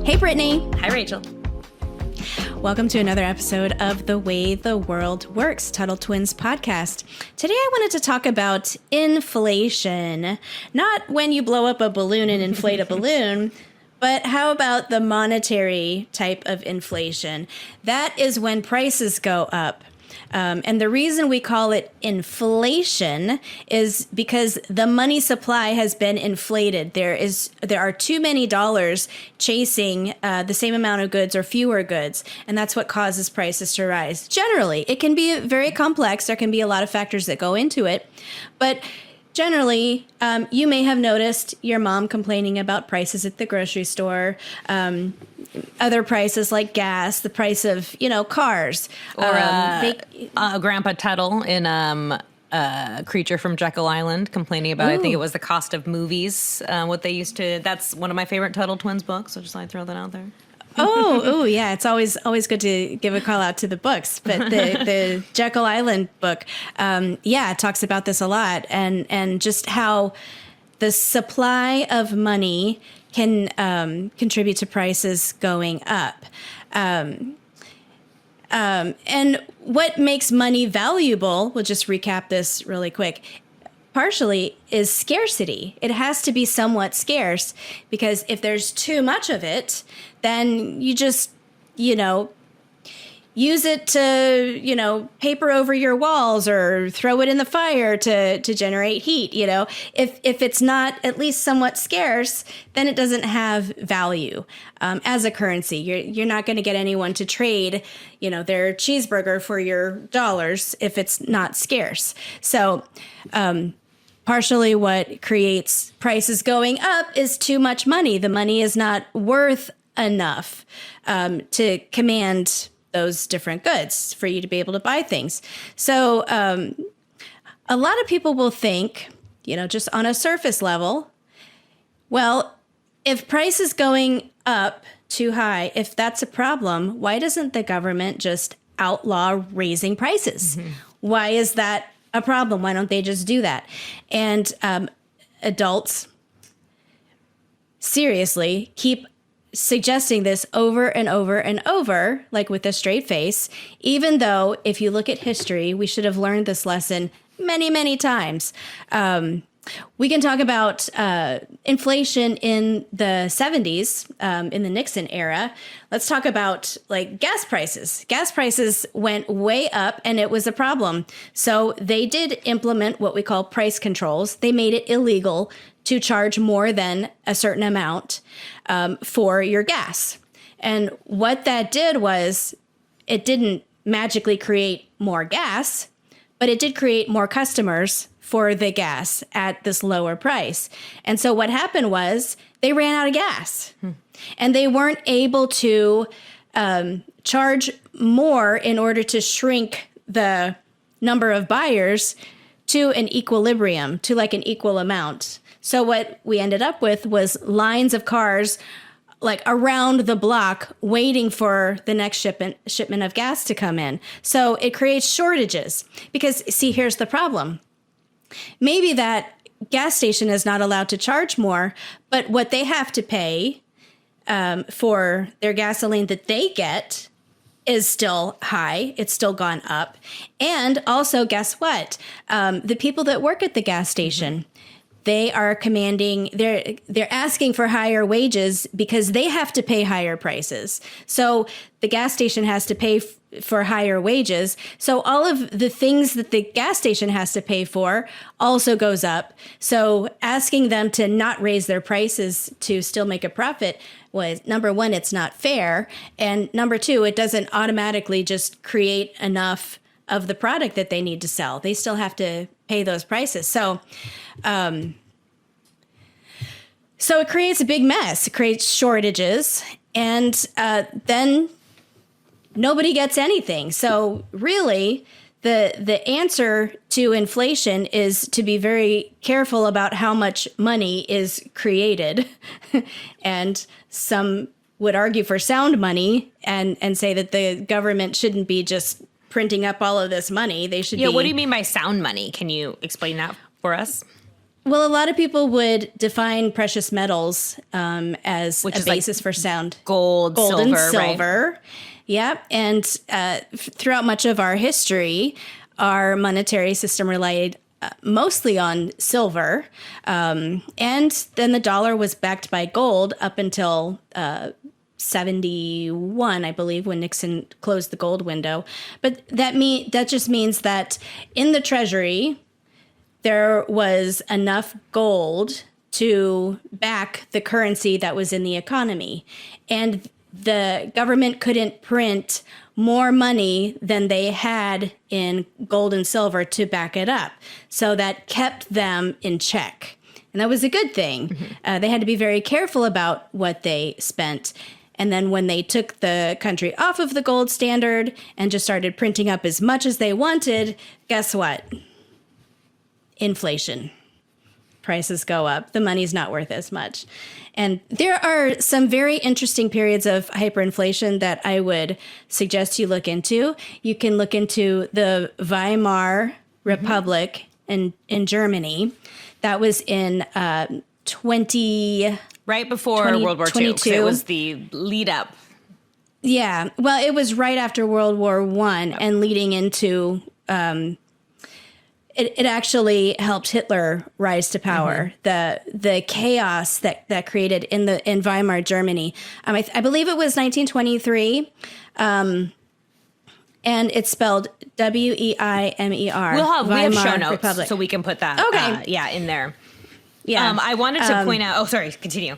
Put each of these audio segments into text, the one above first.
Hey, Brittany. Hi, Rachel. Welcome to another episode of The Way the World Works, Tuttle Twins podcast. Today I wanted to talk about inflation. Not when you blow up a balloon and inflate a balloon, but how about the monetary type of inflation? That is when prices go up. And the reason we call it inflation is because the money supply has been inflated. There are too many dollars chasing the same amount of goods or fewer goods, and that's what causes prices to rise. Generally, it can be very complex. There can be a lot of factors that go into it, but generally, you may have noticed your mom complaining about prices at the grocery store, other prices like gas, the price of, cars. Or Grandpa Tuttle in Creature from Jekyll Island complaining about, I think it was the cost of movies, what they used to, that's one of my favorite Tuttle Twins books, so just thought I'd throw that out there. Yeah. It's always good to give a call out to the books. But the Jekyll Island book, it talks about this a lot and just how the supply of money can contribute to prices going up. And what makes money valuable, we'll just recap this really quick, partially is scarcity. It has to be somewhat scarce because if there's too much of it, then you just, use it to, paper over your walls or throw it in the fire to generate heat. If it's not at least somewhat scarce, then it doesn't have value as a currency. You're not going to get anyone to trade, their cheeseburger for your dollars if it's not scarce. So, partially what creates prices going up is too much money. The money is not worth enough to command those different goods for you to be able to buy things. So a lot of people will think, just on a surface level, well, if price is going up too high, if that's a problem, why doesn't the government just outlaw raising prices? Mm-hmm. Why is that a problem? Why don't they just do that? And adults seriously keep suggesting this over and over and over, like with a straight face, even though if you look at history, we should have learned this lesson many, many times. We can talk about inflation in the 70s, in the Nixon era. Let's talk about gas prices. Gas prices went way up and it was a problem. So they did implement what we call price controls. They made it illegal to charge more than a certain amount for your gas. And what that did was it didn't magically create more gas, but it did create more customers for the gas at this lower price. And so what happened was they ran out of gas and they weren't able to charge more in order to shrink the number of buyers to an equilibrium, to an equal amount. So what we ended up with was lines of cars around the block waiting for the next shipment of gas to come in. So it creates shortages because, see, here's the problem. Maybe that gas station is not allowed to charge more, but what they have to pay for their gasoline that they get is still high. It's still gone up. And also, guess what? The people that work at the gas station, they are commanding, they're asking for higher wages because they have to pay higher prices. So the gas station has to pay for higher wages. So all of the things that the gas station has to pay for also goes up. So asking them to not raise their prices to still make a profit was, number one, it's not fair. And number two, it doesn't automatically just create enough of the product that they need to sell. They still have to pay those prices. So it creates a big mess. It creates shortages, and then nobody gets anything. So really, the answer to inflation is to be very careful about how much money is created. And some would argue for sound money and say that the government shouldn't be just printing up all of this money. They should be... What do you mean by sound money? Can you explain that for us? Well, a lot of people would define precious metals as Which a is basis for sound. Gold, And silver, silver. right? Yeah. And throughout much of our history, our monetary system relied mostly on silver. And then the dollar was backed by gold up until 71, I believe, when Nixon closed the gold window. But that just means that in the Treasury, there was enough gold to back the currency that was in the economy. And the government couldn't print more money than they had in gold and silver to back it up. So that kept them in check. And that was a good thing. They had to be very careful about what they spent. And then when they took the country off of the gold standard and just started printing up as much as they wanted, guess what? Inflation. Prices go up. The money's not worth as much. And there are some very interesting periods of hyperinflation that I would suggest you look into. You can look into the Weimar Republic in Germany. That was in 20... Right before World War II, 'cause it was the lead up. Yeah. Well, it was right after World War I and leading into... It actually helped Hitler rise to power. The chaos that created in Weimar Germany. I believe it was 1923, and it's spelled Weimer. We have show notes, Republic. so we can put that. Okay. In there. Yeah. I wanted to point out. Oh, sorry. Continue.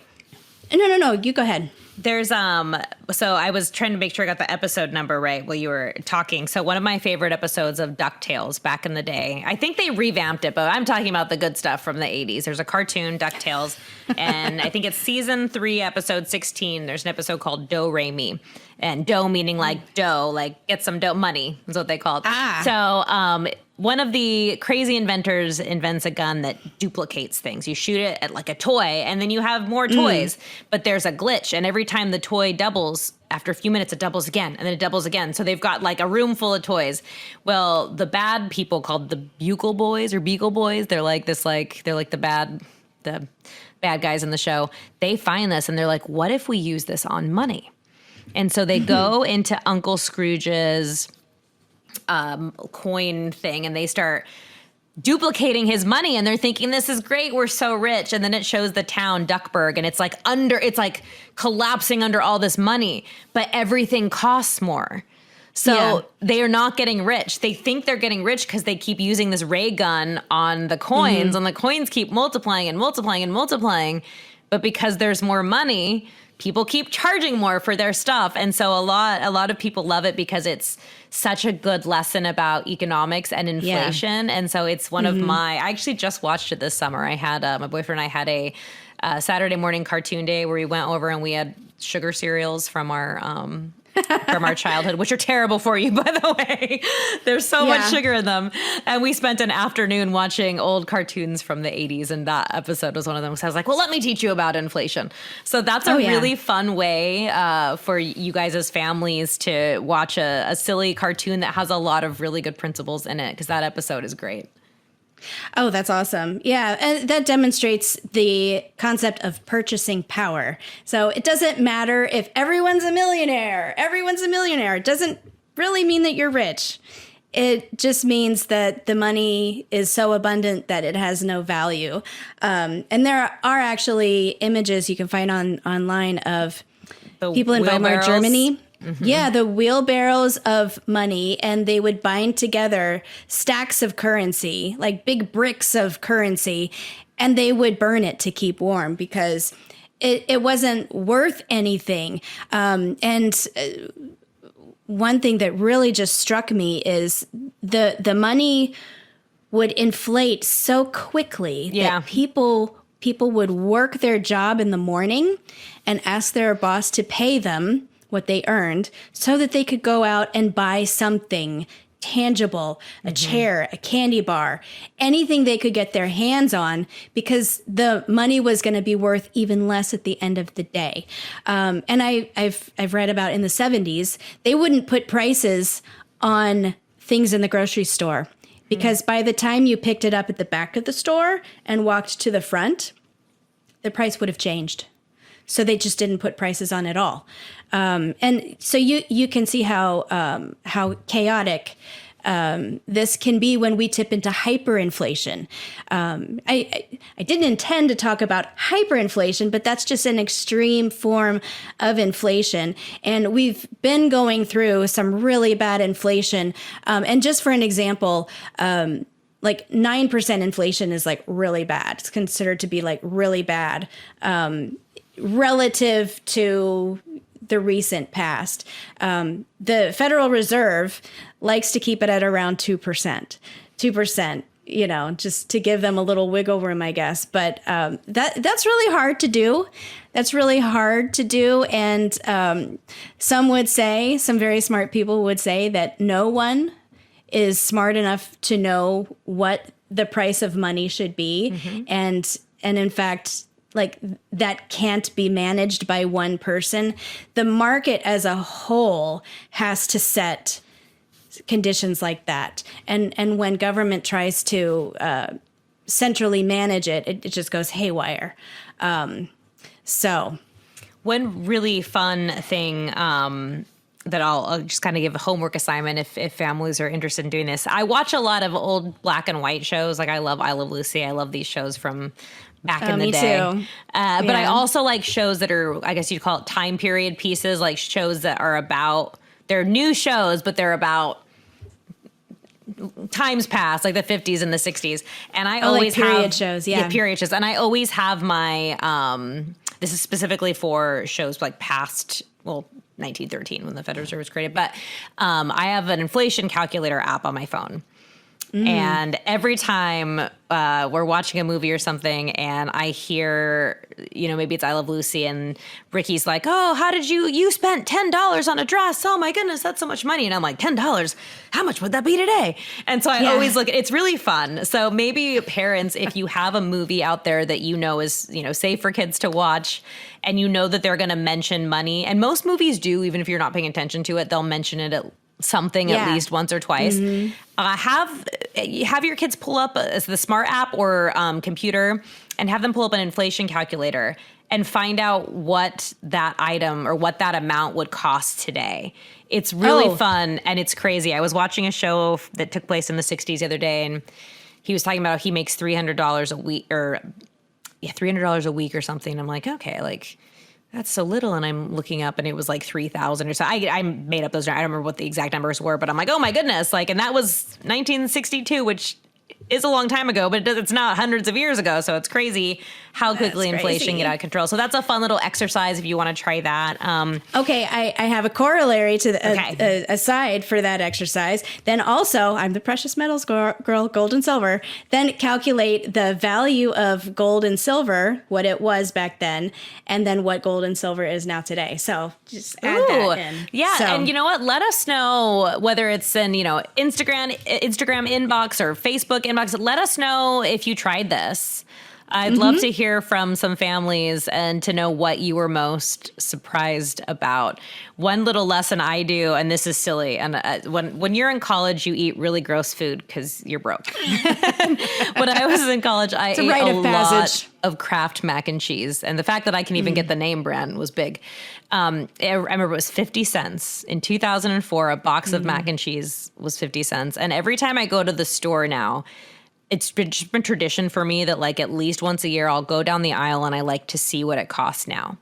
No. You go ahead. There's so I was trying to make sure I got the episode number right while you were talking. So one of my favorite episodes of DuckTales back in the day, I think they revamped it, but I'm talking about the good stuff from the 80s. There's a cartoon, DuckTales, and I think it's season 3, episode 16. There's an episode called Do Re Mi. And dough meaning like dough, like get some dough, money is what they call it. So one of the crazy inventors invents a gun that duplicates things. You shoot it at like a toy and then you have more toys, but there's a glitch. And every time the toy doubles, after a few minutes, it doubles again and then it doubles again. So they've got like a room full of toys. Well, the bad people called the Bugle Boys or Beagle Boys, they're like the bad guys in the show. They find this and they're like, what if we use this on money? And so they go into Uncle Scrooge's coin thing and they start duplicating his money and they're thinking, this is great, we're so rich. And then it shows the town Duckburg and it's like collapsing under all this money, but everything costs more. So they are not getting rich. They think they're getting rich because they keep using this ray gun on the coins and the coins keep multiplying and multiplying and multiplying. But because there's more money, people keep charging more for their stuff. And so a lot of people love it because it's such a good lesson about economics and inflation. And so it's one of I actually just watched it this summer. I had, my boyfriend and I had a Saturday morning cartoon day where we went over and we had sugar cereals from our childhood, which are terrible for you, by the way. There's so much sugar in them. And we spent an afternoon watching old cartoons from the 80s, and that episode was one of them. So I was like, well, let me teach you about inflation. So that's a really fun way for you guys as families to watch a silly cartoon that has a lot of really good principles in it, because that episode is great. Oh, that's awesome. Yeah, and that demonstrates the concept of purchasing power. So it doesn't matter if everyone's a millionaire. It doesn't really mean that you're rich. It just means that the money is so abundant that it has no value. And there are actually images you can find online of people in Weimar Germany. Yeah, the wheelbarrows of money, and they would bind together stacks of currency, like big bricks of currency, and they would burn it to keep warm because it wasn't worth anything. And one thing that really just struck me is the money would inflate so quickly that people would work their job in the morning and ask their boss to pay them what they earned so that they could go out and buy something tangible, a chair, a candy bar, anything they could get their hands on, because the money was going to be worth even less at the end of the day. And I've read about in the 70s, they wouldn't put prices on things in the grocery store because by the time you picked it up at the back of the store and walked to the front, the price would have changed. So they just didn't put prices on at all. And so you can see how chaotic this can be when we tip into hyperinflation. I didn't intend to talk about hyperinflation, but that's just an extreme form of inflation. And we've been going through some really bad inflation. And just for an example, like 9% inflation is like really bad. It's considered to be like really bad relative to the recent past. The Federal Reserve likes to keep it at around 2%. 2%, you know, just to give them a little wiggle room, I guess. But that's really hard to do. That's really hard to do. And some would say, some very smart people would say that no one is smart enough to know what the price of money should be. Mm-hmm. And in fact, like that can't be managed by one person. The market as a whole has to set conditions like that. And when government tries to centrally manage it, it just goes haywire. So one really fun thing that I'll just kind of give a homework assignment if families are interested in doing this. I watch a lot of old black and white shows. Like I love Lucy. I love these shows from back in the day. Me too. But I also like shows that are, I guess you'd call it time period pieces, like shows that are about, they're new shows, but they're about times past, like the 50s and the 60s. And I always like period have shows, yeah, period shows. And I always have my this is specifically for shows like past, well, 1913 when the Federal Reserve was created. But I have an inflation calculator app on my phone. And every time we're watching a movie or something and I hear, you know, maybe it's I Love Lucy and Ricky's like, oh, how did you spent $10 on a dress? Oh my goodness, that's so much money. And I'm like, $10? How much would that be today? And so I always look, it's really fun. So maybe parents, if you have a movie out there that you know is, you know, safe for kids to watch and you know that they're going to mention money, and most movies do, even if you're not paying attention to it, they'll mention it at least once or twice. Mm-hmm. Have your kids pull up the smart app or computer and have them pull up an inflation calculator and find out what that item or what that amount would cost today. It's really fun and it's crazy. I was watching a show that took place in the 60s the other day, and he was talking about how he makes $300 a week $300 a week or something. I'm like, okay, like that's so little. And I'm looking up and it was like 3,000 or so. I made up those. I don't remember what the exact numbers were, but I'm like, oh my goodness. Like, and that was 1962, which is a long time ago, but it's not hundreds of years ago. So it's crazy how quickly inflation get out of control. So that's a fun little exercise if you want to try that. Okay, I have a corollary to the aside for that exercise. Then also, I'm the precious metals girl, gold and silver. Then calculate the value of gold and silver, what it was back then, and then what gold and silver is now today. So just add that in. Yeah, so. And you know what? Let us know whether it's in Instagram inbox or Facebook inbox. Let us know if you tried this. I'd love to hear from some families and to know what you were most surprised about. One little lesson I do, and this is silly, and when you're in college, you eat really gross food because you're broke. When I was in college, I ate a lot of Kraft mac and cheese, and the fact that I can even get the name brand was big. I remember it was 50 cents. In 2004, a box of mac and cheese was 50 cents. And every time I go to the store now, it's just been tradition for me that like at least once a year I'll go down the aisle and I like to see what it costs now.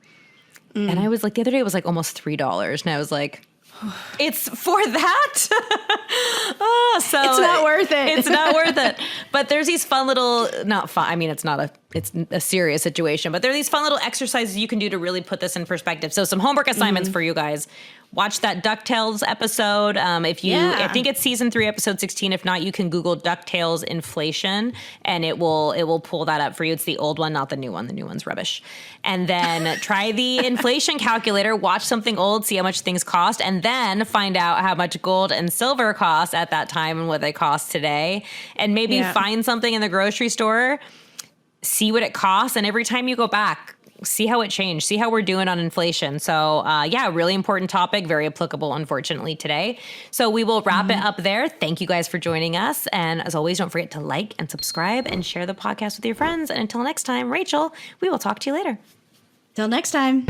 And I was like, the other day it was like almost $3. And I was like, it's for that? So it's not worth it. It's not worth it. But there's these fun little, not fun, I mean, it's a serious situation, but there are these fun little exercises you can do to really put this in perspective. So some homework assignments for you guys. Watch that DuckTales episode. I think it's season 3, episode 16. If not, you can Google DuckTales inflation and it will pull that up for you. It's the old one, not the new one. The new one's rubbish. And then try the inflation calculator, watch something old, see how much things cost, and then find out how much gold and silver cost at that time and what they cost today. And maybe find something in the grocery store, see what it costs. And every time you go back, see how it changed, see how we're doing on inflation. So yeah, really important topic, very applicable, unfortunately, today. So we will wrap it up there. Thank you guys for joining us. And as always, don't forget to like and subscribe and share the podcast with your friends. And until next time, Rachel, we will talk to you later. Till next time.